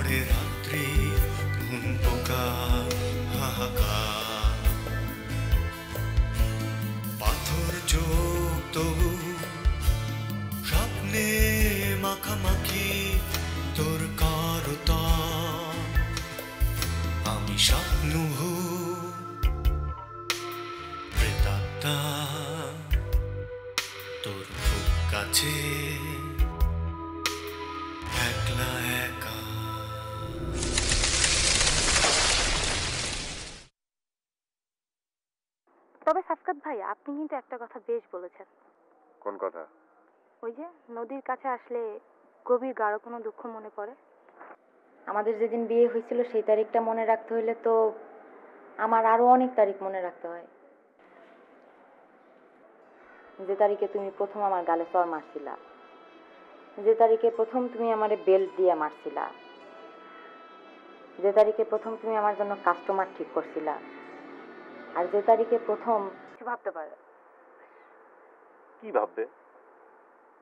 ঝড়ে রাত্রি ঘুম পোকা হাহাকার, পাথর চোখ তবু স্বপ্নে মাখামাখি তোর কারতা, আমি স্বপ্ন প্রেতাত্মা তোর খুব কাছে একলা একা। তবে সাফকাত ভাই, আপনি কিন্তু একটা কথা বেশ বলেছেন। কোন কথা? ওই যে নদীর কাছে আসলে গভীর গাঢ় কোনো দুঃখ মনে পড়ে। আমাদের যেদিন বিয়ে হয়েছিল সেই তারিখটা মনে রাখতে হইলে তো আমার আরো অনেক তারিখ মনে রাখতে হয়। যে তারিখে তুমি প্রথম আমার গালে চর মারছিলা, যে তারিখে প্রথম তুমি আমারে বেল্ট দিয়ে মারছিলা, যে তারিখে প্রথম তুমি আমার জন্য কাস্টমার ঠিক করছিলা, আর যে তারিখে প্রথম ভাবতে পারে। কি ভাববে?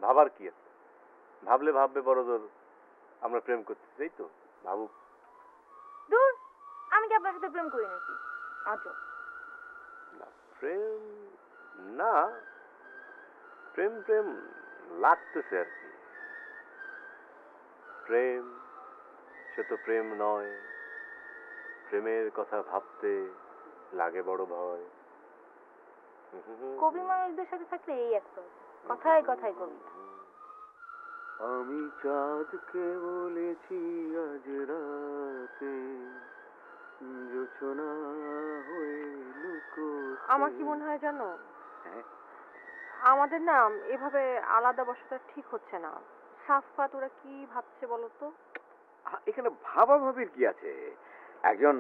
ভাবার কি আছে? ভাবলে ভাববে বড় জোর আমরা প্রেম করতেছি, এই তো ভাবুক। দূর, আমি কি আপনার সাথে প্রেম করি নাকি? আজব। না প্রেম না, প্রেম প্রেম লাগতেছে আর কি। প্রেম সে তো প্রেম নয়, প্রেমের কথা ভাবতে লাগে বড় ভয়। কবি মানুষদের সাথে থাকলে এই একটা কথায় কথায় কবি। আমি চাঁদকে বলেছি আজ রাতে জোছনা হয়ে লুকো। আমার কি মনে হয় জানো, হ্যাঁ? আমাদের না এভাবে আলাদা বসাটা ঠিক হচ্ছে না। সাফকাত ওরা কি ভাবছে বলো তো? এখানে ভাবাভাবির কি আছে? একজন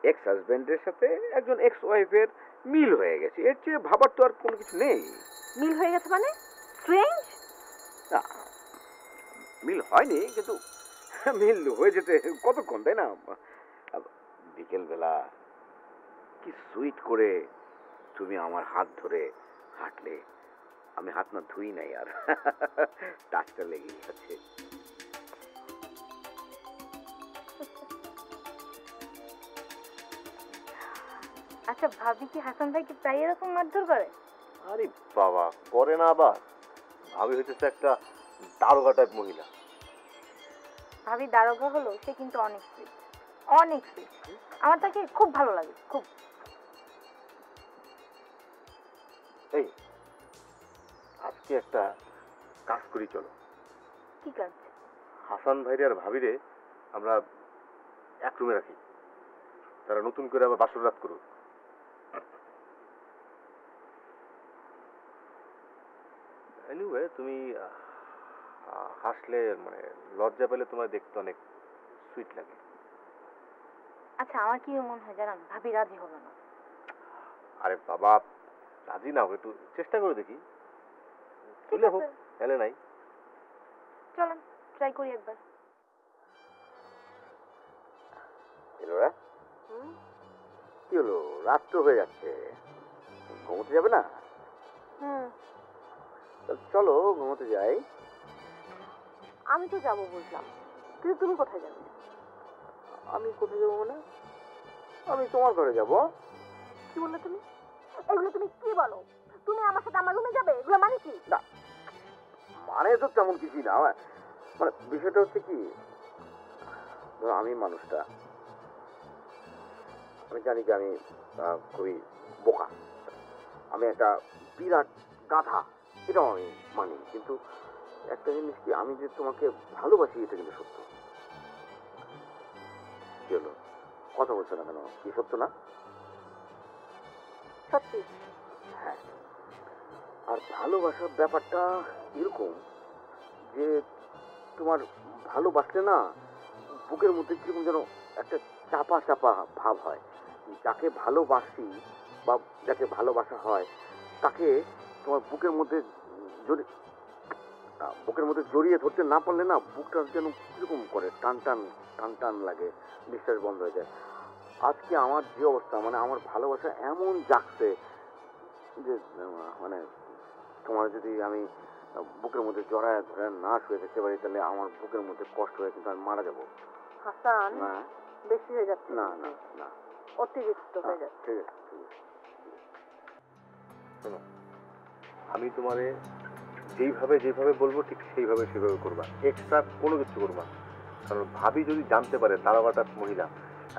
এক্স হাজবেন্ডের সাথে একজন এক্স ওয়াইফের মিল হয়ে গেছে, এর চেয়ে ভাবার তো আর কোনো কিছু নেই। মিল হয়ে গেছে মানে? স্ট্রেঞ্জ? না, মিল হয়নি, কিন্তু মিল হয়ে যেতে কতক্ষণ, তাই না? বিকেল বেলা কি সুইট করে তুমি আমার হাত ধরে হাঁটলে, আমি হাত না ধুই নাই আর টাচটা লেগেই আছে। আচ্ছা, ভাবি কি হাসান ভাইকে প্রায় এরকম মারধর করে? আরে বাবা, করে না আবার। ভাবি হইতেছে একটা দারোগা টাইপ মহিলা। ভাবি দারোগা হলো, সে কিন্তু অনেক সুইট, অনেক সুইট। আমার তাকে খুব ভালো লাগে, খুব। এই আজকে একটা কাজ করি, চলো। কি কাজ? হাসান ভাইরে আর ভাবিরে আমরা এক রুমে রাখি, তারা নতুন করে আবার বাসর রাত করুক। এনিওয়ে, তুমি হাসলে মানে লজ্জা পেলে তোমার দেখতে অনেক সুইট লাগে। আচ্ছা, আমার কি মনে হয় জানান, ভাবি রাজি হবে না। আরে বাবা, রাজি না হোক, একটু চেষ্টা করে দেখি। চলে হোক, এলে নাই। চলেন ট্রাই করি একবার। কি হলো, রাত তো হয়ে যাচ্ছে, ঘুমোতে যাবে না? চলো ঘুমোতে যাই। আমি তো যাবো বুঝলাম, কিন্তু তুমি কোথায় যাবে? আমি কোথায় যাবো মানে? আমি তোমার ঘরে যাবো। কি বললে তুমি? এগুলো তুমি কি বলো? তুমি আমার সাথে আমার রুমে যাবে? এগুলো মানে কি? না, মানে তো তেমন কিছুই না, মানে বিষয়টা হচ্ছে কি, ধরো আমি মানুষটা, আমি জানি যে আমি খুবই বোকা, আমি একটা বিরাট গাধা, এটাও আমি মানি, কিন্তু একটা জিনিস কি, আমি যে তোমাকে ভালোবাসি এটা কিন্তু সত্য। কি হলো, কথা বলছো না কেন? কি সত্য না? সত্যি। হ্যাঁ, আর ভালোবাসার ব্যাপারটা এরকম যে তোমার ভালোবাসলে না বুকের মধ্যে কিরকম যেন একটা চাপা চাপা ভাব হয়। যাকে ভালোবাসি বা যাকে ভালোবাসা হয় তাকে তোমার বুকের মধ্যে জড়িয়ে ধরতে না পারলে না বুকটা যেন কিরকম করে, টান টান টান টান লাগে, নিঃশ্বাস বন্ধ হয়ে যায়। আজকে আমার যে অবস্থা, মানে আমার ভালোবাসা এমন জাগছে যে মানে তোমার যদি আমি বুকের মধ্যে জড়ায় ধরে না শুয়ে থাকতে পারি, তাহলে আমার বুকের মধ্যে কষ্ট হয়ে কিন্তু আমি মারা যাবো। হাসান না বেশি হয়ে যাচ্ছে, না না না অতিরিক্ত হয়ে যাচ্ছে। ঠিক আছে ঠিক আছে। শোনো, আমি তোমারে যেইভাবে যেভাবে বলবো ঠিক সেইভাবে সেভাবে করবা, এক্সট্রা কোনো কিছু করবা না। কারণ ভাবি যদি জানতে পারে দারোগাটা মহিলা,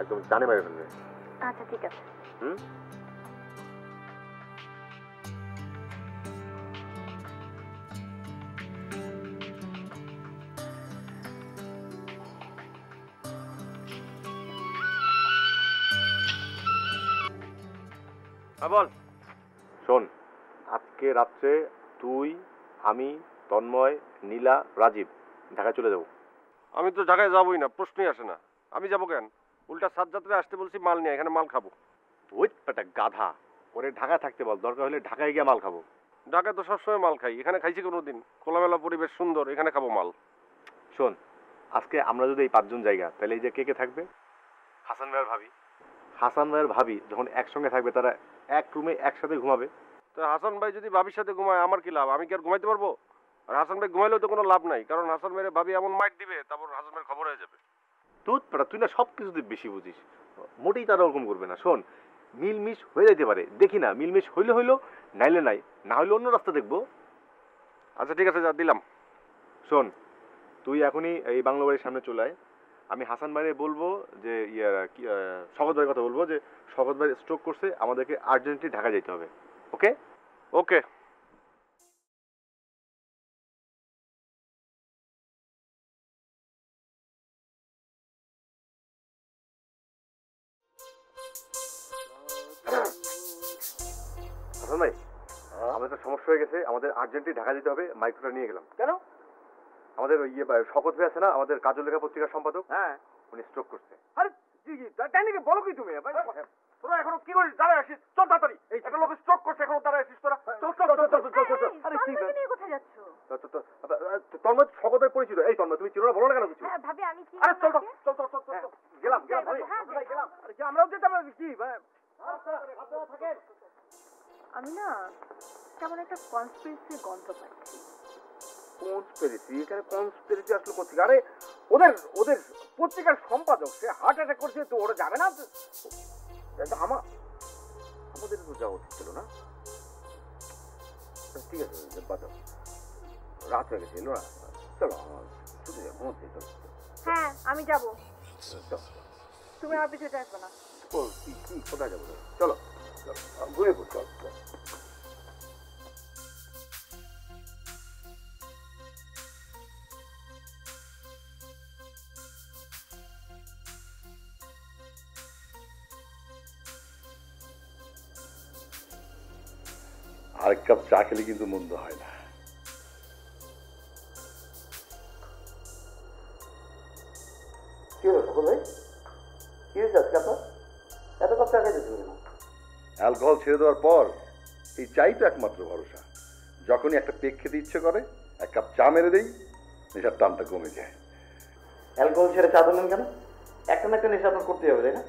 একদম জানে মেরে ফেলবে। আচ্ছা ঠিক আছে। হুম? বল। শোন, আজকে রাত্রে তুই, আমি, তন্ময়, নীলা, রাজীব ঢাকায় চলে যাবো। আমি তো ঢাকায় যাবোই না, প্রশ্নই আসে না। আমি যাবো কেন? উল্টা সাত যাত্রায় আসতে বলছি মাল নিয়ে, এখানে মাল খাবো। ওই পেটা গাধা, ওরে ঢাকায় থাকতে বল, দরকার হলে ঢাকায় গিয়ে মাল খাবো। ঢাকায় তো সবসময় মাল খাই, এখানে খাইছি কোনোদিন? খোলামেলা পরিবেশ সুন্দর, এখানে খাবো মাল। শোন, আজকে আমরা যদি এই 5 জন জায়গা, তাহলে এই যে কে কে থাকবে? হাসান ভাইয়ের ভাবি। হাসান ভাইয়ের ভাবি যখন একসঙ্গে থাকবে, তারা এক রুমে একসাথে ঘুমাবে। তো হাসান ভাই যদি ভাবির সাথে ঘুমায়, আমার কি লাভ? আমি কি আর ঘুমাইতে পারবো? আর হাসান ভাই ঘুমাইলেও তো কোনো লাভ নাই, কারণ হাসান ভাইয়ের ভাবি এমন মাইট দিবে, তারপর হাসান ভাইয়ের খবর হয়ে যাবে। তুই না সব কিছুতে বেশি বুঝিস, মোটেই তারা ওরকম করবে না। শোন, মিলমিশ হয়ে যাইতে পারে, দেখি না, মিলমিশ হইলে হইলো, নাইলে নাই, না হইলে অন্য রাস্তা দেখবো। আচ্ছা ঠিক আছে, যা দিলাম। শোন, তুই এখনই এই বাংলা বাড়ির সামনে চলে আয়। আমি হাসান ভাইরে বলবো যে শকত ভাইয়ের কথা বলবো যে শকত ভাই স্ট্রোক করছে, আমাদেরকে আর্জেন্টলি ঢাকা যেতে হবে। ওকে? ওকে। হাসান ভাই, আমাদের একটা সমস্যা হয়ে গেছে, আমাদের আর্জেন্টলি ঢাকা যেতে হবে। মাইক্রোটা নিয়ে গেলাম। কেন? আমাদের ওই শকত ভাই আছে না, আমাদের কাজল লেখা পত্রিকার সম্পাদক, হ্যাঁ। উনি স্ট্রোক করছে। আরে জি জি, তাই নাকি? বলো কি তুমি? তোরা এখনো কি করিস? দাঁড়ায় আসিস, চল তাড়াতাড়ি। একটা লোক স্ট্রোক করছে, এখনো দাঁড়ায় আসিস তোরা? চল চল চল চল চল চল চল। আরে কি তন্ময়কে নিয়ে কোথায় যাচ্ছ? তন্ময় শকত ভাই পরিচিত। এই তন্ময়, তুমি চিনো না, বলো না কেন কিছু? হ্যাঁ ভাবি, আমি কি আরে চল চল চল চল চল চল। গেলাম গেলাম ভাই, হ্যাঁ, ভাই গেলাম। আরে কি আমরাও যেতে পারি কি ভাই? আমি না কেমন একটা কনস্পিরেসি গন্ধ পাচ্ছি। কনস্পিরেসি? এখানে কনস্পিরেসি আসলে কোথেকে? আরে ওদের ওদের পত্রিকার সম্পাদক, সে হার্ট অ্যাটাক করছে, তো ওরা যাবে না? আমাদের তো যাওয়া উচিত ছিল না? ঠিক আছে, বাদ দাও। রাত হয়ে গেছে, এলো না? চলো শুধু ঘুমোতে চলো। হ্যাঁ আমি যাব, চলো। তুমি আমার পিছনে আসবে না। ও, কি কোথায় যাবো? চলো ঘুরে পড়, চল চল। আরেক কাপ চা খেলে কিন্তু মন্দ হয় না। কি হলো সকল ভাই? কি হয়েছে আজকে আপনার? এত কাপ চা খাইতেছিল কেন? অ্যালকোহল ছেড়ে দেওয়ার পর এই চাই তো একমাত্র ভরসা। যখনই একটা পেক খেতে ইচ্ছে করে, এক কাপ চা মেরে দেই, নেশার টানটা কমে যায়। অ্যালকোহল ছেড়ে চা ধরলেন কেন? একটা না একটা নেশা আপনার করতে হবে, তাই না?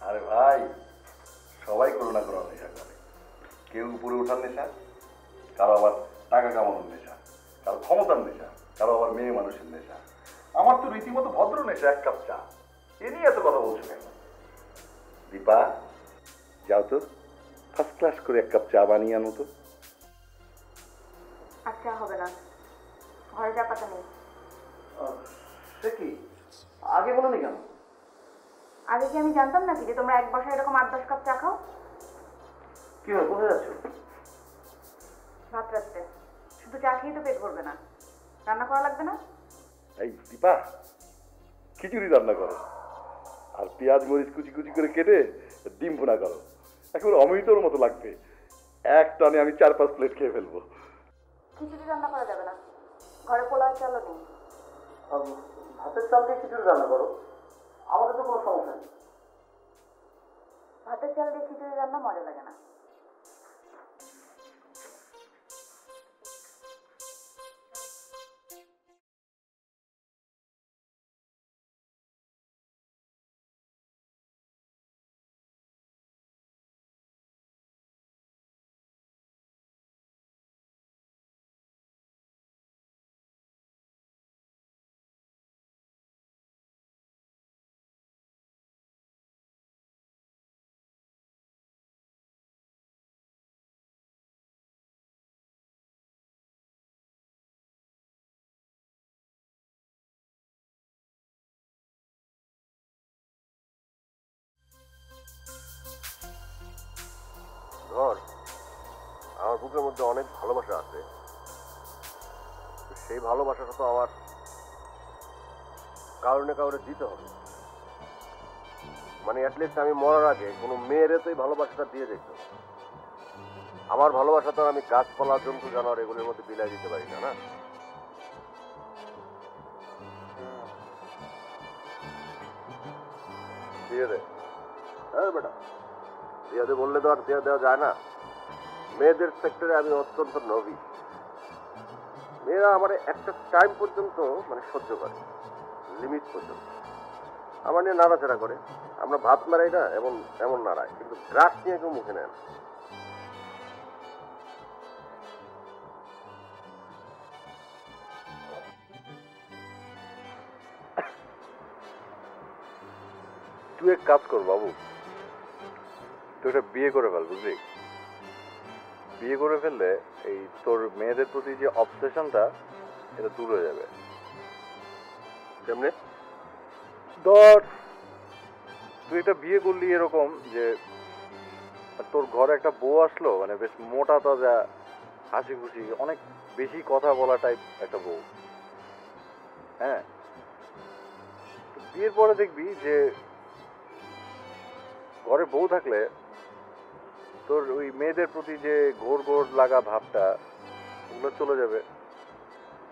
আরে ভাই, সবাই কোনো না কোনো নেশা করে। কেউ উপরে ওঠার নেশা, কারো আবার টাকা কামানোর নেশা, কারো ক্ষমতার নেশা, কারো আবার মেয়ে মানুষের নেশা। আমার তো রীতিমতো ভদ্র নেশা, এক কাপ চা। এ নিয়ে এত কথা বলছো কেন? দীপা, যাও তো, ফার্স্ট ক্লাস করে এক কাপ চা বানিয়ে আনো তো। আচ্ছা হবে না, ঘরে চা পাতা নেই। সে কি, আগে বলোনি কেন? আগে কি আমি জানতাম নাকি যে তোমরা এক বছর এরকম 8-10 কাপ চা খাও? কি হলো, কোথায় যাচ্ছ? ভাত রাখতে। শুধু চা খেয়ে তো পেট ভরবে না, রান্না করা লাগবে না? এই দীপা, খিচুড়ি রান্না করো, আর পেঁয়াজ মরিচ কুচি কুচি করে কেটে ডিম ভুনা করো, একেবারে অমৃতর মতো লাগবে। এক টানে আমি 4-5 প্লেট খেয়ে ফেলবো। খিচুড়ি রান্না করা যাবে না, ঘরে পোলাও চালও নেই। ভাতের চাল দিয়ে খিচুড়ি রান্না করো, আমাদের তো কোনো সমস্যা নেই। ভাতের চাল দিয়ে খিচুড়ি রান্না মজা লাগে না। বুকের মধ্যে অনেক ভালোবাসা আছে, তো সেই ভালোবাসাটা তো আমার কারণে কাউরে দিতে হবে। মানে অ্যাটলিস্ট আমি মরার আগে কোনো মেয়েরে তো এই ভালোবাসাটা দিয়ে যেত। আমার ভালোবাসা তো আর আমি গাছপালা, জন্তু, জানোয়ার এগুলোর মধ্যে বিলাই দিতে পারি না, না? দিয়ে দে। হ্যাঁ বেটা, দিয়ে দে বললে তো আর দিয়ে দেওয়া যায় না। মেয়েদের সেক্টরে আমি অত্যন্ত নবী। মেয়েরা আমার একটা টাইম পর্যন্ত মানে সহ্য করে, লিমিট পর্যন্ত। আমার নিয়ে নাড়াচাড়া করে, আমরা ভাত নাড়াই না এমন এমন নাড়ায়, কিন্তু গ্রাস নিয়ে কেউ মুখে নেয় না। তুই এক কাজ কর বাবু, তুই একটা বিয়ে করে ফেল, বুঝলি? বিয়ে করে ফেললে এই তোর মেয়েদের প্রতি যে অবসেশনটা এটা দূর হয়ে যাবে। কেমনে? ধর তুই একটা বিয়ে করলি এরকম যে তোর ঘরে একটা বউ আসলো, মানে বেশ মোটা তাজা, হাসি খুশি, অনেক বেশি কথা বলা টাইপ একটা বউ। হ্যাঁ, তো বিয়ের পরে দেখবি যে ঘরে বউ থাকলে তোর ওই মেয়েদের প্রতি যে ঘোর ঘোর লাগা ভাবটা ওগুলো চলে যাবে,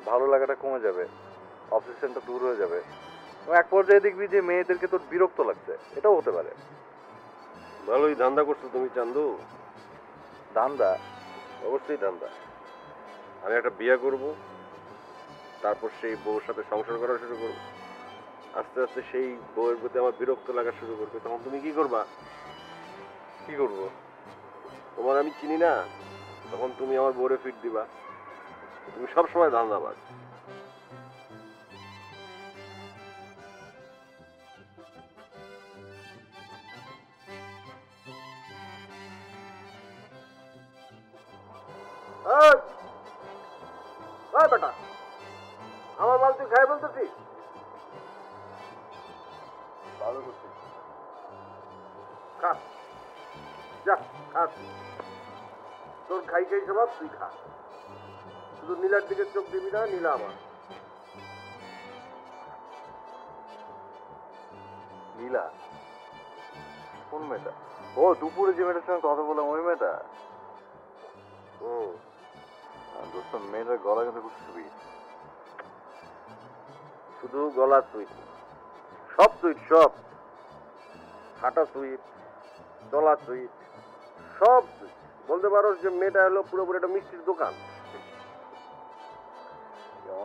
ভালো লাগাটা কমে যাবে, অবসেশনটা দূর হয়ে যাবে, এবং এক পর্যায়ে দেখবি যে মেয়েদেরকে তোর বিরক্ত লাগছে। এটাও হতে পারে। ভালোই ধান্দা করছো তুমি চান্দু। ধান্দা? অবশ্যই ধান্দা। আমি একটা বিয়ে করব, তারপর সেই বউর সাথে সংসার করা শুরু করব। আস্তে আস্তে সেই বউয়ের প্রতি আমার বিরক্ত লাগা শুরু করবে। তখন তুমি কি করবা? কি করবো? তোমার আমি চিনি না, তখন তুমি আমার বউরে ফিট দিবা। তুমি সবসময় ধান্দাবাজ। বেটা, আমার মাল তুই খাই বলতেছিস? ভালো করছিস। খা, যা খা। তোর খাই খাই স্বভাব, তুই খা। শুধু নীলার দিকে চোখ দিবি না, নীলা আমার। নীলা? কোন মেয়েটা? ও দুপুরে যে মেয়েটার সঙ্গে কথা বললাম ওই মেয়েটা? দোস্ত মেয়েটার গলা কিন্তু খুব সুইট। শুধু গলা সুইট, সব সুইট, সব। হাঁটা সুইট, চলা সুইট, সব সুইট। বলতে পারো যে মেয়েটা হলো পুরোপুরি একটা মিষ্টির দোকান।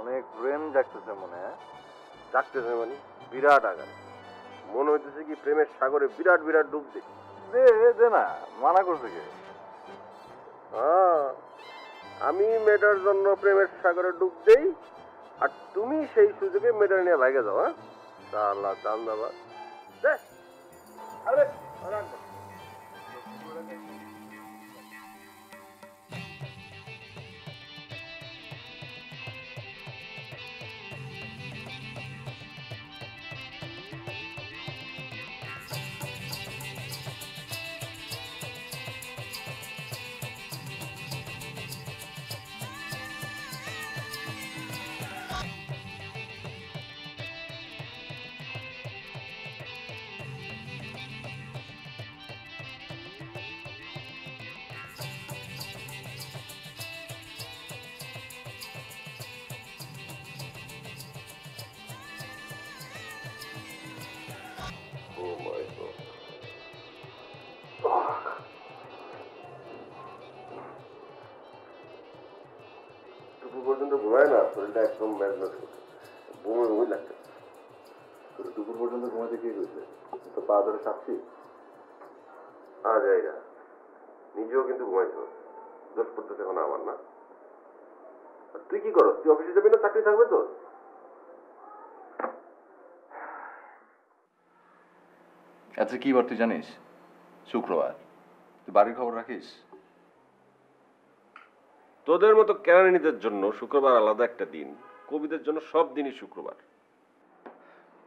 অনেক প্রেম জাগতেছে মনে হয়। ডাকতেছে মানে বিরাট আকারে। মনে হইতেছে কি প্রেমের সাগরে বিরাট বিরাট ডুব দিই। দে দে না, মানা করছে কে? হ্যাঁ, আমি মেয়েটার জন্য প্রেমের সাগরে ডুব দেই, আর তুমি সেই সুযোগে মেয়েটা নিয়ে ভাগে যাও। হ্যাঁ, আল্লাহ চান্দাবাদ। আরে দুপুর পর্যন্ত ঘুমায় না, শরীরটা একদম ম্যাজমেজ করছে, বমি বমি লাগছে। দুপুর পর্যন্ত ঘুমাতে কে গেছে? তো পা ধরে সাপছি। যাই না, নিজেও কিন্তু ঘুমাইছো। দোষ করতেছে এখন আমার, না? আর তুই কি করো? তুই অফিসে যাবি না, চাকরি থাকবে তোর? আচ্ছা কি বার তুই জানিস? শুক্রবার। তুই বাড়ির খবর রাখিস? তোদের মতো কেরানিদের জন্য শুক্রবার আলাদা একটা দিন, কবিদের জন্য সব দিনই শুক্রবার।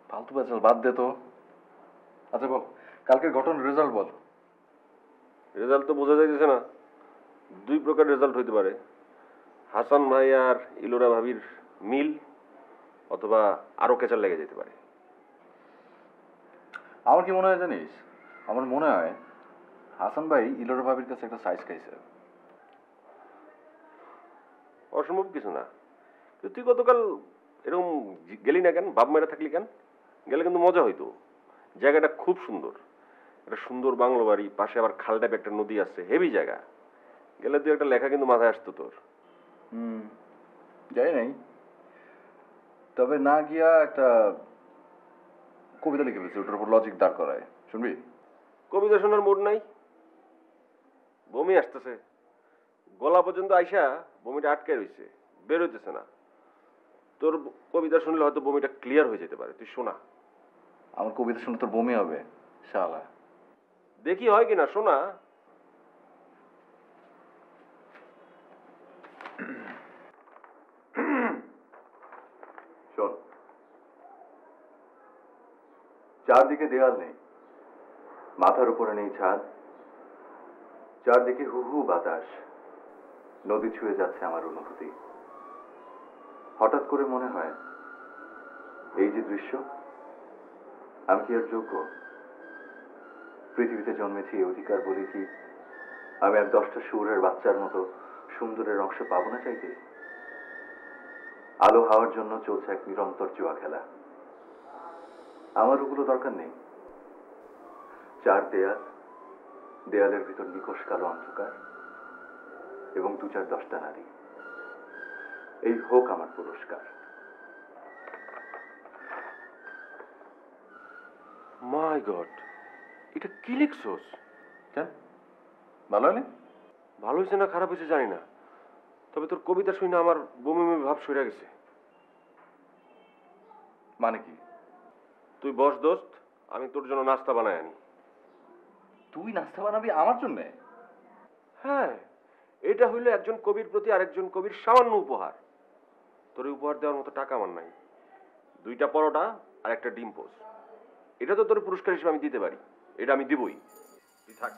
ফালতু বেচাল বাদ দে তো। আচ্ছা বল, কালকের ঘটনার রেজাল্ট বল। রেজাল্ট তো বোঝা যাইতেছে না। দুই প্রকার রেজাল্ট হইতে পারে, হাসান ভাই আর ইলোরা ভাবির মিল, অথবা আরো কেচার লেগে যেতে পারে। আমার কি মনে হয় জানিস, আমার মনে হয় হাসান ভাই ইলোরা ভাবির কাছে একটা সাইজ খাইছে। অসম্ভব কিছু না, কিন্তু তুই গতকাল এরকম গেলি না কেন? বাপ মেয়েরা থাকলি কেন? গেলে কিন্তু মজা হইতো। জায়গাটা খুব সুন্দর, একটা সুন্দর বাংলো বাড়ি, পাশে আবার খাল টাইপের একটা নদী আছে, হেভি জায়গা। গেলে তুই একটা লেখা কিন্তু মাথায় আসতো তোর। যাই নাই, তবে না গিয়া একটা কবিতা লিখে ফেলছি, ওটার উপর লজিক দাঁড় করায়, শুনবি? কবিতা শোনার মুড নাই, বমি আসতেছে, গলা পর্যন্ত আইসা বমিটা আটকে রইছে, বের হইতেছে না। তোর কবিতা শুনলে হয়তো বমিটা ক্লিয়ার হয়ে যেতে পারে, তুই শোনা। আমার কবিতা শুনে তোর বমি হবে শালা? দেখি হয় কিনা, শোনা। শোন, চারদিকে দেয়াল নেই, মাথার উপরে নেই ছাদ, চারদিকে হু হু বাতাস, নদী ছুঁয়ে যাচ্ছে আমার অনুভূতি। হঠাৎ করে মনে হয়, এই যে দৃশ্য, আমি কি এর যোগ্য? পৃথিবীতে জন্মেছি এই অধিকার বলি কি আমি আর 10টা শুয়োরের বাচ্চার মতো সুন্দরের অংশ পাবো না চাইতে? আলো হওয়ার জন্য চলছে এক নিরন্তর জুয়া খেলা। আমার ওগুলো দরকার নেই। চার দেয়াল, দেয়ালের ভিতর নিকশ কালো অন্ধকার, এবং 2-4-10টা নারী, এই হোক আমার পুরস্কার। মাই গড, এটা কি লিখছস? কেন, ভালো হয়নি? ভালো হয়েছে না খারাপ হয়েছে জানি না, তবে তোর কবিতা শুনে আমার বমি বমি ভাব সরে গেছে। মানে কি? তুই বস দোস্ত, আমি তোর জন্য নাস্তা বানাই আনি। তুই নাস্তা বানাবি আমার জন্যে? হ্যাঁ, এটা হইলো একজন কবির প্রতি আরেকজন কবির সামান্য উপহার। তোর এই উপহার দেওয়ার মতো টাকা আমার নাই। 2টা পরোটা আর একটা ডিম পোস্ট, এটা তো তোর পুরস্কার হিসেবে আমি দিতে পারি, এটা আমি দিবই। তুই থাক।